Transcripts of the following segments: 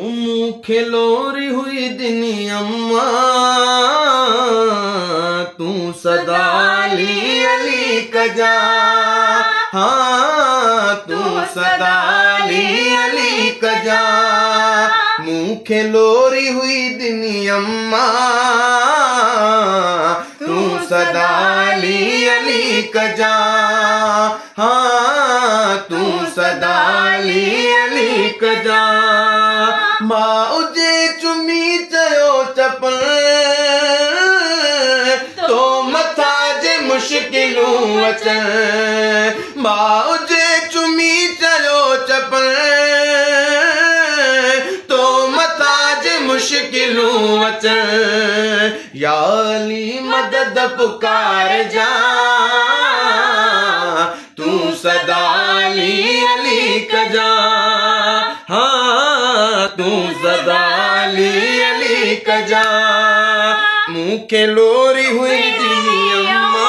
मूंखे लोरी हुई दिनी अम्मा तू सदा अली कजा। हाँ तू सदा अली कजा। मूंखे लोरी हुई दिनी अम्मा तू सदा अली कजा। हाँ तू सदा अली कजा। मां उजे चुमी चयो चपल तो मथा जे मुश्किलूं अचन। मां उजे चुमी चयो चपल तो मथा जे मुश्किलूं अचन। या अली मदद पुकार जा तू सदा अली कजा। हाँ तू सदा अली कजा। मूंखे लोरी हुई दिनी अम्मा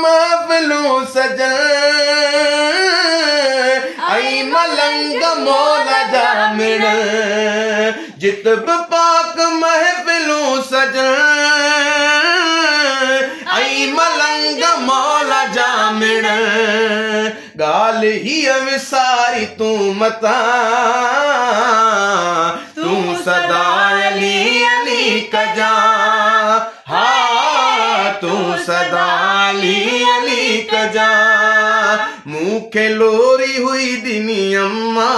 महफिलूं सजन आई मलंग मौला जा मिण। जित बि पाक महफिलूं सजन आई मलंग मौला जा मिण। ॻाल्हि हीअ विसारी तूं मता तू सदा अली कजा। हाँ तू सदा अली कजा। मूंखे लोरी हुई दिनी अम्मा